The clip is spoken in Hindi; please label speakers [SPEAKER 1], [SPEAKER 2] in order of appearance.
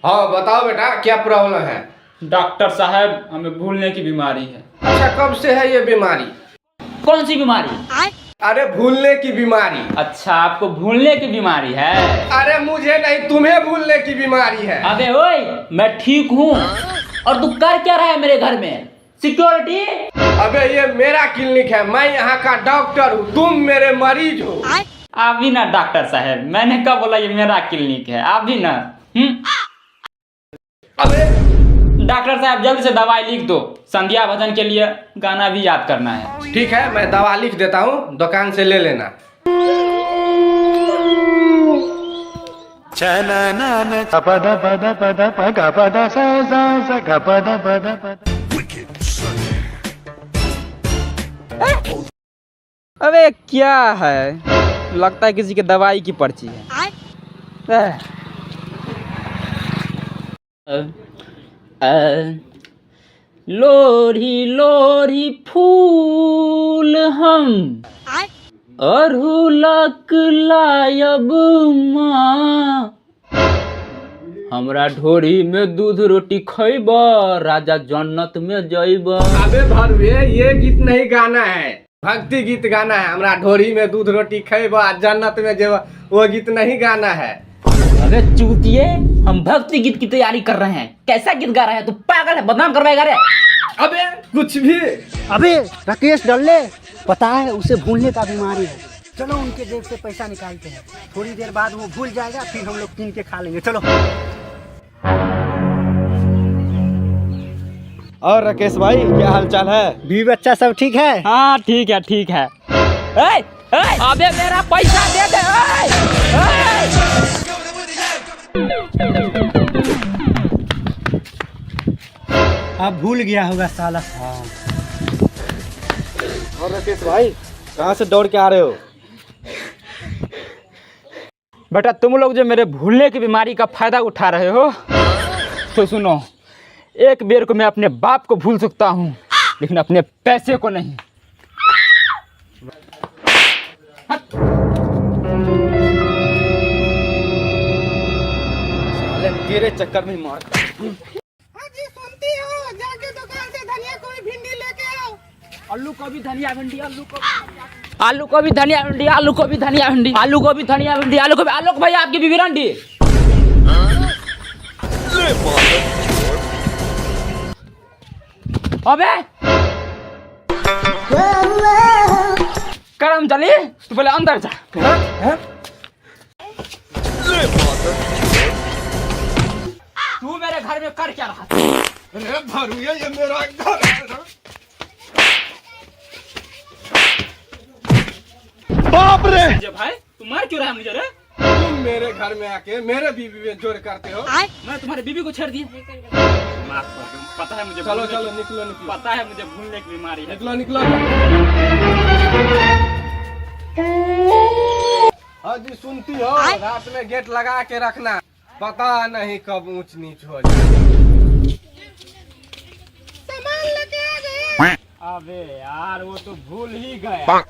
[SPEAKER 1] हाँ बताओ बेटा, क्या प्रॉब्लम है?
[SPEAKER 2] डॉक्टर साहब, हमें भूलने की बीमारी है।
[SPEAKER 1] अच्छा, कब से है ये बीमारी?
[SPEAKER 2] कौन सी बीमारी?
[SPEAKER 1] अरे भूलने की बीमारी।
[SPEAKER 2] अच्छा, आपको भूलने की बीमारी है?
[SPEAKER 1] अरे मुझे नहीं, तुम्हें भूलने की बीमारी है।
[SPEAKER 2] अबे ओए, मैं ठीक हूँ। और तू कर क्या रहा है मेरे घर में? सिक्योरिटी?
[SPEAKER 1] अबे ये मेरा क्लिनिक है, मैं यहाँ का डॉक्टर हूँ, तुम मेरे मरीज हो।
[SPEAKER 2] आप भी ना डॉक्टर साहब, मैंने कब बोला ये मेरा क्लिनिक है? आप भी ना।
[SPEAKER 1] अबे
[SPEAKER 2] डॉक्टर साहब, जल्द से दवाई लिख दो, संध्या भजन के लिए गाना भी याद करना है।
[SPEAKER 1] ठीक है, मैं दवा लिख देता हूँ, दुकान से ले लेना।
[SPEAKER 2] अबे क्या है, लगता है किसी के दवाई की पर्ची है। लोरी लोरी फूल हम अरहुलक लायब माँ, हमरा ढोरी में दूध रोटी खैब, राजा जन्नत में जइब।
[SPEAKER 1] अबे भरुए, ये गीत नहीं गाना है, भक्ति गीत गाना है। हमरा ढोरी में दूध रोटी खैबा जन्नत में जेबा, वो गीत नहीं गाना है।
[SPEAKER 2] अबे चूतिए, हम भक्ति गीत की तैयारी कर रहे हैं। कैसा गीत गा रहा है तू? पागल है, बदनाम करवाएगा रे।
[SPEAKER 1] अबे कुछ भी।
[SPEAKER 3] अबे राकेश डल्ले, पता है उसे भूलने का बीमारी है। चलो उनके जेब से पैसा निकालते हैं, थोड़ी देर बाद वो भूल जाएगा, फिर हम लोग कीन के खा लेंगे। चलो।
[SPEAKER 1] और राकेश भाई, क्या हालचाल है?
[SPEAKER 3] बीवी बच्चा सब ठीक है?
[SPEAKER 2] हाँ ठीक है, ठीक है। अबे मेरा पैसा दे दे।
[SPEAKER 3] अब भूल गया होगा साला।
[SPEAKER 1] और राकेश भाई, कहाँ से दौड़ के आ रहे हो?
[SPEAKER 2] बेटा, तुम लोग जो मेरे भूलने की बीमारी का फायदा उठा रहे हो, तो सुनो, एक बेर को मैं अपने बाप को भूल सकता हूँ, लेकिन अपने पैसे को नहीं।
[SPEAKER 1] तेरे चक्कर में मार।
[SPEAKER 4] जी सुनती हो, जाके दुकान से धनिया कोई भिंडी लेके आओ।
[SPEAKER 2] आलू को भी धनिया भिंडी, आलू को भी धनिया भिंडी, आलू को भी धनिया भिंडी, आलू को भी धनिया भिंडी, आलू को भाई आपकी बीवी रंडी। अबे करम चली, तू पहले अंदर जा। तू मेरे घर में कर क्या रहा?
[SPEAKER 1] अरे भरुए, ये मेरा घर है। बाप रे!
[SPEAKER 2] भाई तुम मार क्यों रहा है मुझे रे?
[SPEAKER 1] तुम मेरे घर में आके मेरे बीवी में जोर करते हो।
[SPEAKER 2] मैं तुम्हारी बीवी को छेड़ दिया। माफ कर दो, पता है मुझे।
[SPEAKER 1] चलो चलो, निकलो निकलो।
[SPEAKER 2] पता है मुझे भूलने की बीमारी है।
[SPEAKER 1] निकलो निकलो। हाँ जी सुनती हो, रात में गेट लगा के रखना, पता नहीं कब ऊंच नीच हो जाए।
[SPEAKER 4] सामान लेके आ गए।
[SPEAKER 2] अबे यार, वो तो भूल ही गया।